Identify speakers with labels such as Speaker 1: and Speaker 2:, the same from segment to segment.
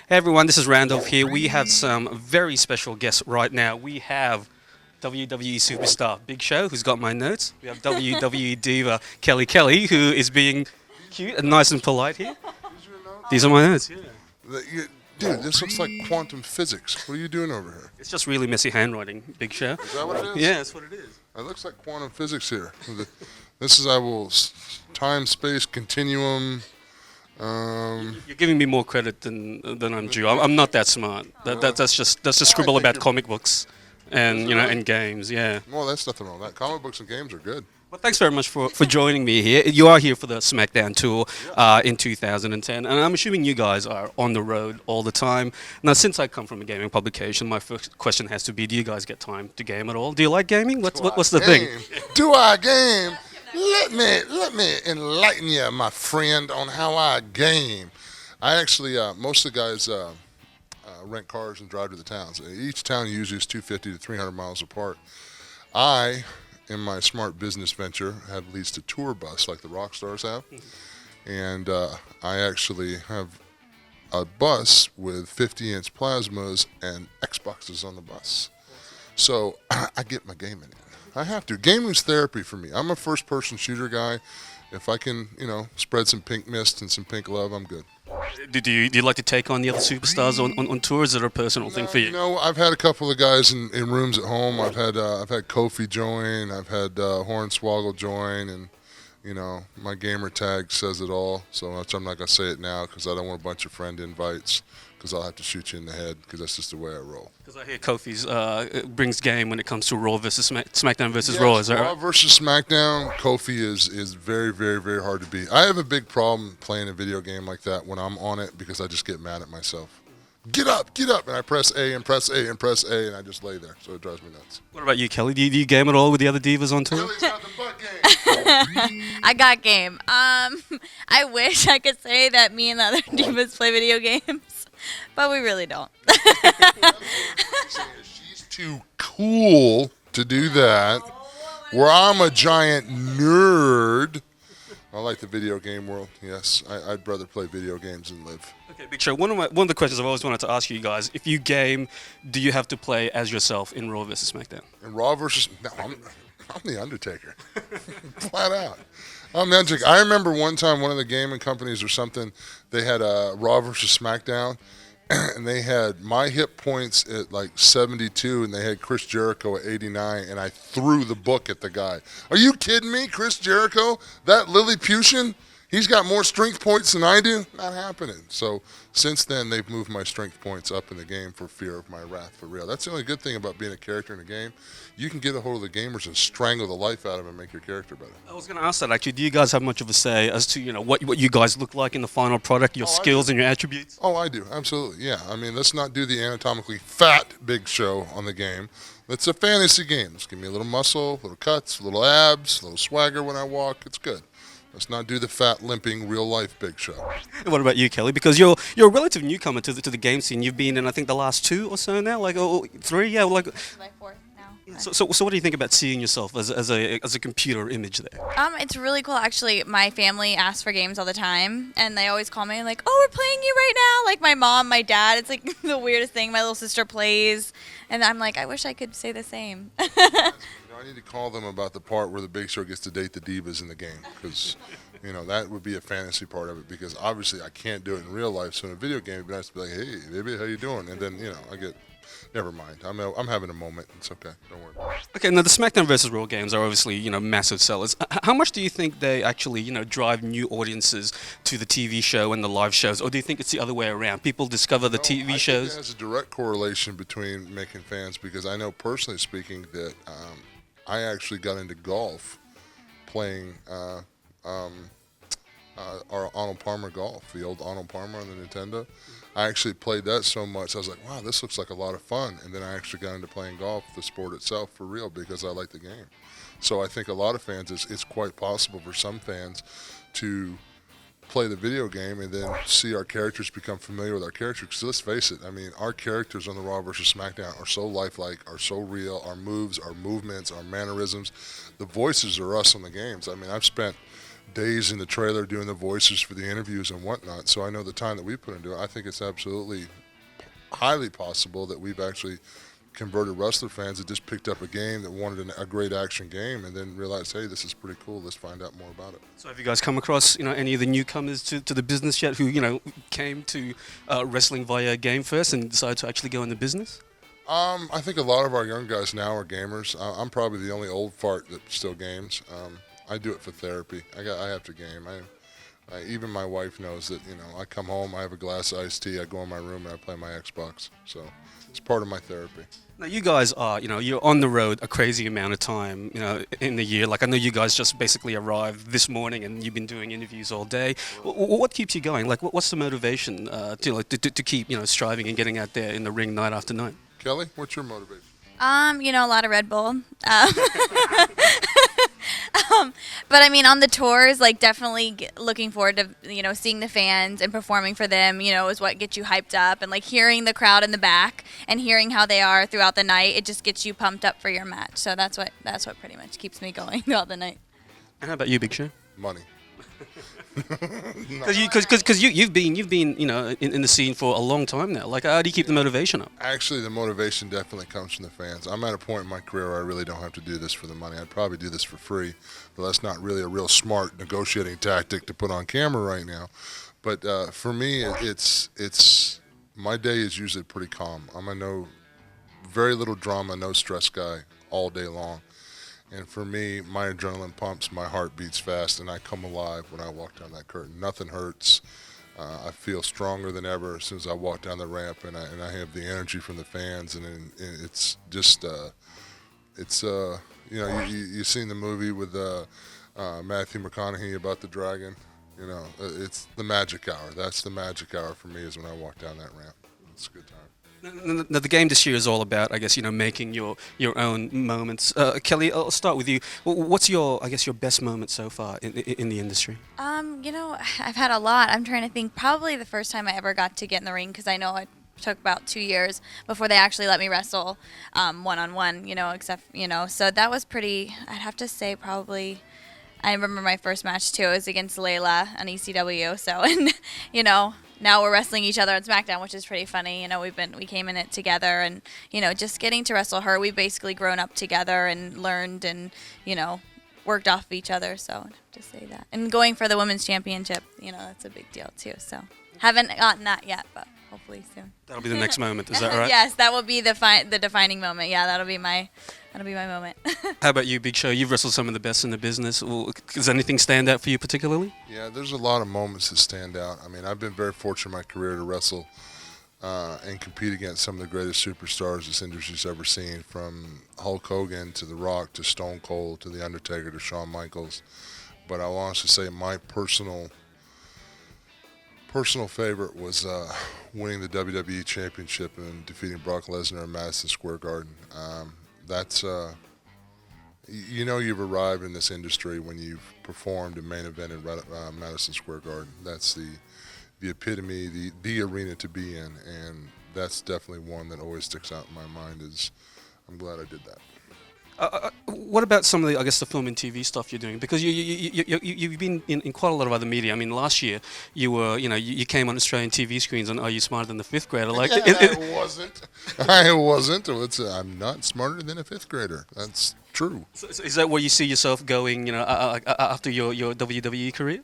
Speaker 1: Hey everyone, this is Randolph here. We have some very special guests right now. We have WWE superstar Big Show, who's got my notes. We have WWE diva Kelly, who is being cute and nice and polite here. These are my notes. Yeah.
Speaker 2: Dude, this looks like quantum physics. What are you doing over here?
Speaker 1: It's just really messy handwriting, Big Show.
Speaker 2: Is that what it is?
Speaker 1: Yeah, that's what it is.
Speaker 2: It looks like quantum physics here. This is time space continuum.
Speaker 1: You're giving me more credit than I'm due. I'm not that smart. That's just scribble about comic books and games. Yeah.
Speaker 2: Well, that's nothing wrong with that. Comic books and games are good.
Speaker 1: Well, thanks very much for joining me here. You are here for the Smackdown tour in 2010, and I'm assuming you guys are on the road all the time. Now, since I come from a gaming publication, my first question has to be, do you guys get time to game at all? Do you like gaming? What's the thing?
Speaker 2: Do I game? Let me enlighten you, my friend, on how I game. I actually, most of the guys rent cars and drive to the towns. Each town usually is 250 to 300 miles apart. I, in my smart business venture, have leased a tour bus like the rock stars have. And I actually have a bus with 50-inch plasmas and Xboxes on the bus. So I get my gaming in. I have to. Gaming's therapy for me. I'm a first-person shooter guy. If I can, spread some pink mist and some pink love, I'm good.
Speaker 1: Do you like to take on the other superstars on tours? Is it a personal thing for you?
Speaker 2: I've had a couple of guys in rooms at home. I've had Kofi join. I've had Hornswoggle join, and my gamer tag says it all. So I'm not gonna say it now because I don't want a bunch of friend invites because I'll have to shoot you in the head because that's just the way I roll.
Speaker 1: Because I hear Kofi's brings game when it comes to Raw versus SmackDown versus Raw. Is that
Speaker 2: Raw
Speaker 1: right?
Speaker 2: versus SmackDown, Kofi is very, very, very hard to beat. I have a big problem playing a video game like that when I'm on it because I just get mad at myself. Get up, and I press A and press A and press A, and I just lay there. So it drives me nuts.
Speaker 1: What about you, Kelly? Do you game at all with the other divas on tour?
Speaker 2: Kelly's got the butt game.
Speaker 3: I got game. I wish I could say that me and the other divas play video games, but we really don't.
Speaker 2: She's too cool to do that. Where I'm a giant nerd. I like the video game world. Yes, I'd rather play video games than live.
Speaker 1: Okay, Big Show. One of the questions I've always wanted to ask you guys: if you game, do you have to play as yourself in Raw versus SmackDown?
Speaker 2: And Raw versus I'm the Undertaker, flat out. I'm the Undertaker. I remember one time one of the gaming companies or something, they had a Raw versus SmackDown, and they had my hit points at like 72, and they had Chris Jericho at 89, and I threw the book at the guy. Are you kidding me? Chris Jericho, that Lilliputian, he's got more strength points than I do? Not happening. So since then, they've moved my strength points up in the game for fear of my wrath for real. That's the only good thing about being a character in a game. You can get a hold of the gamers and strangle the life out of them and make your character better.
Speaker 1: I was going to ask that actually. Do you guys have much of a say as to what you guys look like in the final product, your skills and your attributes?
Speaker 2: Oh, I do. Absolutely. Yeah. I mean, let's not do the anatomically fat Big Show on the game. It's a fantasy game. Just give me a little muscle, little cuts, little abs, a little swagger when I walk. It's good. Let's not do the fat, limping, real-life Big Show.
Speaker 1: What about you, Kelly? Because you're a relative newcomer to the game scene. You've been in, I think, the last 2 or so now, three, yeah, like.
Speaker 3: Like 4 now.
Speaker 1: So what do you think about seeing yourself as a computer image there?
Speaker 3: It's really cool. Actually, my family asks for games all the time, and they always call me like, "Oh, we're playing you right now." Like my mom, my dad. It's like the weirdest thing. My little sister plays, and I'm like, I wish I could say the same.
Speaker 2: I need to call them about the part where the Big Show gets to date the divas in the game because, that would be a fantasy part of it because obviously I can't do it in real life. So in a video game, it'd be nice to be like, "Hey, baby, how you doing?" And then, I get, never mind. I'm having a moment. It's okay. Don't worry.
Speaker 1: Okay, now the SmackDown versus Raw games are obviously, massive sellers. How much do you think they actually, drive new audiences to the TV show and the live shows, or do you think it's the other way around? People discover the TV
Speaker 2: I
Speaker 1: shows.
Speaker 2: think there's a direct correlation between making fans because I know personally speaking that I actually got into golf playing our Arnold Palmer golf, the old Arnold Palmer on the Nintendo. I actually played that so much, I was like, wow, this looks like a lot of fun. And then I actually got into playing golf, the sport itself, for real, because I like the game. So I think a lot of fans, it's quite possible for some fans to play the video game and then see our characters become familiar with our characters. Because let's face it, I mean, our characters on the Raw versus SmackDown are so lifelike, are so real. Our moves, our movements, our mannerisms, the voices are us on the games. I mean, I've spent days in the trailer doing the voices for the interviews and whatnot. So I know the time that we put into it. I think it's absolutely highly possible that we've actually converted wrestler fans that just picked up a game that wanted a great action game and then realized, hey, this is pretty cool. Let's find out more about it.
Speaker 1: So have you guys come across any of the newcomers to the business yet who came to wrestling via a game first and decided to actually go in the business?
Speaker 2: I think a lot of our young guys now are gamers. I'm probably the only old fart that still games. I do it for therapy. I have to game. Even my wife knows that, I come home, I have a glass of iced tea, I go in my room and I play my Xbox. So it's part of my therapy.
Speaker 1: Now you guys are, you're on the road a crazy amount of time, in the year. Like I know you guys just basically arrived this morning and you've been doing interviews all day. What keeps you going? Like what's the motivation to keep, striving and getting out there in the ring night after night?
Speaker 2: Kelly, what's your motivation?
Speaker 3: A lot of Red Bull. But I mean, on the tours, like definitely looking forward to, seeing the fans and performing for them, is what gets you hyped up. And like hearing the crowd in the back and hearing how they are throughout the night, it just gets you pumped up for your match. So that's what pretty much keeps me going throughout the night.
Speaker 1: And how about you, Big Show?
Speaker 2: Money.
Speaker 1: Because you've been in the scene for a long time now. Like how do you keep the motivation up?
Speaker 2: Actually, the motivation definitely comes from the fans. I'm at a point in my career where I really don't have to do this for the money. I'd probably do this for free, but that's not really a real smart negotiating tactic to put on camera right now. But for me, it's my day is usually pretty calm. I'm a very little drama, no stress guy all day long. And for me, my adrenaline pumps, my heart beats fast, and I come alive when I walk down that curtain. Nothing hurts. I feel stronger than ever as soon as I walk down the ramp, and I have the energy from the fans, and it's just, you've seen the movie with Matthew McConaughey about the dragon. It's the magic hour. That's the magic hour for me is when I walk down that ramp. It's a good time.
Speaker 1: Now, the game this year is all about, I guess, making your own moments. Kelly, I'll start with you. What's your best moment so far in the industry?
Speaker 3: I've had a lot. I'm trying to think. Probably the first time I ever got to get in the ring, because I know it took about 2 years before they actually let me wrestle one-on-one, so that was pretty, I'd have to say probably, I remember my first match too. It was against Layla on ECW. So, and now we're wrestling each other on Smackdown, which is pretty funny. We came in it together, and just getting to wrestle her, we've basically grown up together and learned and worked off of each other. So I have to say that. And going for the women's championship, that's a big deal too. So haven't gotten that yet, but hopefully soon.
Speaker 1: That'll be the next moment. Is that right?
Speaker 3: Yes, that will be the defining moment. Yeah, that'll be my moment.
Speaker 1: How about you, Big Show? You've wrestled some of the best in the business. Does anything stand out for you particularly?
Speaker 2: Yeah, there's a lot of moments that stand out. I mean, I've been very fortunate in my career to wrestle and compete against some of the greatest superstars this industry's ever seen, from Hulk Hogan to The Rock to Stone Cold to The Undertaker to Shawn Michaels. But I'll honestly say my personal favorite was winning the WWE Championship and defeating Brock Lesnar in Madison Square Garden. That's you've arrived in this industry when you've performed a main event in Madison Square Garden. That's the epitome, the arena to be in, and that's definitely one that always sticks out in my mind. I'm glad I did that.
Speaker 1: What about some of the film and TV stuff you're doing? Because you've been in quite a lot of other media. I mean, last year you were, you came on Australian TV screens on Are You Smarter Than the Fifth Grader? Like,
Speaker 2: I wasn't. I wasn't. I'm not smarter than a fifth grader. That's true.
Speaker 1: So is that where you see yourself going, after your WWE career?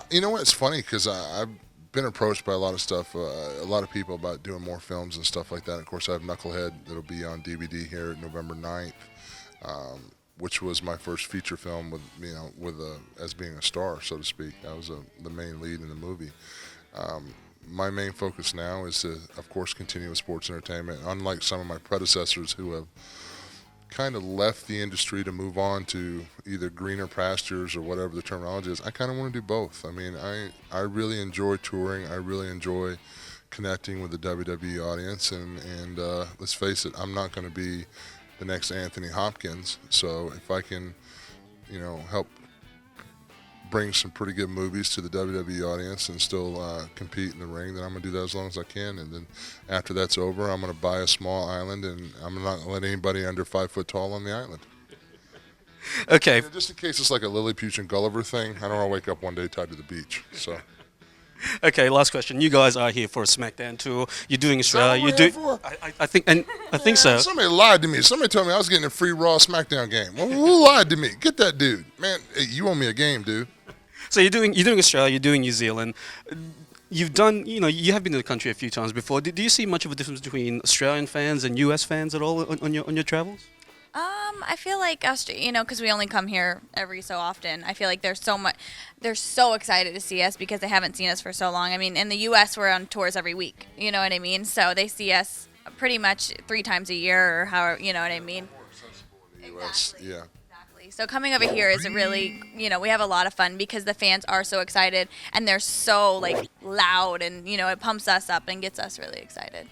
Speaker 2: You know what? It's funny because I've been approached by a lot of stuff, a lot of people about doing more films and stuff like that. Of course, I have Knucklehead that'll be on DVD here November 9th. Which was my first feature film as being a star, so to speak. I was the main lead in the movie. My main focus now is to, of course, continue with sports entertainment. Unlike some of my predecessors who have kind of left the industry to move on to either greener pastures or whatever the terminology is, I kind of want to do both. I mean, I really enjoy touring. I really enjoy connecting with the WWE audience, and let's face it, I'm not going to be the next Anthony Hopkins. So if I can, help bring some pretty good movies to the WWE audience and still compete in the ring, then I'm going to do that as long as I can. And then after that's over, I'm going to buy a small island, and I'm not going to let anybody under 5 foot tall on the island.
Speaker 1: Okay.
Speaker 2: Just in case it's like a Lilliput and Gulliver thing, I don't want to wake up one day tied to the beach. So.
Speaker 1: Okay, last question. You guys are here for a SmackDown tour. You're doing Australia.
Speaker 2: what we're here for?
Speaker 1: I think so.
Speaker 2: Somebody lied to me. Somebody told me I was getting a free Raw SmackDown game. Well, who lied to me? Get that dude, man. Hey, you owe me a game, dude.
Speaker 1: So you're doing Australia. You're doing New Zealand. You've done, you have been to the country a few times before. Do you see much of a difference between Australian fans and US fans at all on your travels?
Speaker 3: I feel like because we only come here every so often. I feel like they're so excited to see us because they haven't seen us for so long. I mean, in the U.S. we're on tours every week. You know what I mean? So they see us pretty much 3 times a year, or however. You know what I mean?
Speaker 2: Exactly. Yeah.
Speaker 3: Exactly. So coming over here is really, we have a lot of fun because the fans are so excited and they're so loud, and it pumps us up and gets us really excited.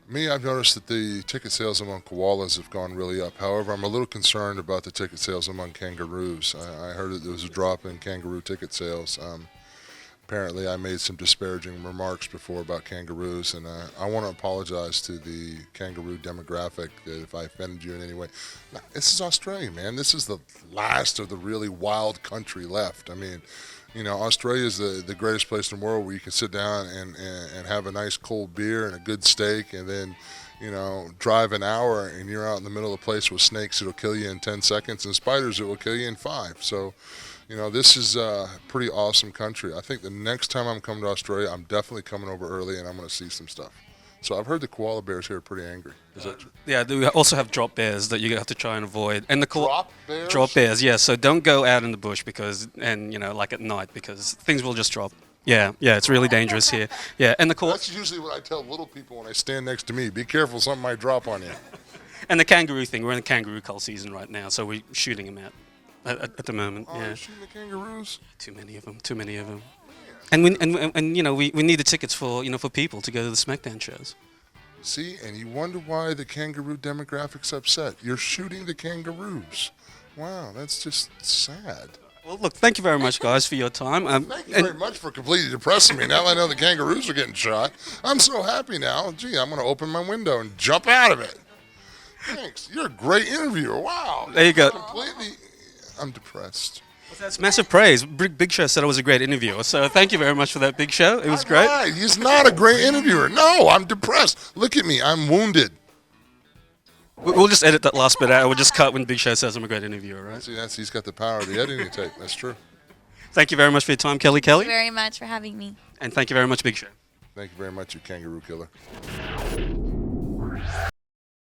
Speaker 2: Me, I've noticed that the ticket sales among koalas have gone really up. However, I'm a little concerned about the ticket sales among kangaroos. I heard that there was a drop in kangaroo ticket sales. Apparently, I made some disparaging remarks before about kangaroos, and I want to apologize to the kangaroo demographic that if I offended you in any way. Now, this is Australia, man. This is the last of the really wild country left. I mean, Australia is the greatest place in the world where you can sit down and have a nice cold beer and a good steak, and then, drive an hour and you're out in the middle of a place with snakes that'll kill you in 10 seconds and spiders that will kill you in 5. So, this is a pretty awesome country. I think the next time I'm coming to Australia, I'm definitely coming over early and I'm going to see some stuff. So I've heard the koala bears here are pretty angry. Is that true?
Speaker 1: Yeah, we also have drop bears that you have to try and avoid. And the
Speaker 2: Drop bears?
Speaker 1: Drop bears, yeah. So don't go out in the bush at night, because things will just drop. Yeah, it's really dangerous here. Yeah, and
Speaker 2: That's usually what I tell little people when they stand next to me. Be careful, something might drop on you.
Speaker 1: And the kangaroo thing, we're in the kangaroo cull season right now, so we're shooting them out at the moment.
Speaker 2: Oh,
Speaker 1: yeah.
Speaker 2: you're shooting the kangaroos?
Speaker 1: Too many of them. And we need the tickets for people to go to the SmackDown shows.
Speaker 2: See, and you wonder why the kangaroo demographic's upset. You're shooting the kangaroos. Wow, that's just sad.
Speaker 1: Well, look, thank you very much, guys, for your time.
Speaker 2: Thank you very much for completely depressing me. Now I know the kangaroos are getting shot. I'm so happy now. Gee, I'm going to open my window and jump out of it. Thanks. You're a great interviewer. Wow.
Speaker 1: There you go.
Speaker 2: I'm depressed.
Speaker 1: That's massive praise. Big Show said I was a great interviewer, so thank you very much for that, Big Show. It was great.
Speaker 2: Right. He's not a great interviewer. No, I'm depressed. Look at me. I'm wounded.
Speaker 1: We'll just edit that last bit out. We'll just cut when Big Show says I'm a great interviewer, right?
Speaker 2: See, he's got the power of the editing tape. That's true.
Speaker 1: Thank you very much for your time, Kelly.
Speaker 3: Thank you very much for having me.
Speaker 1: And thank you very much, Big Show.
Speaker 2: Thank you very much, you kangaroo killer.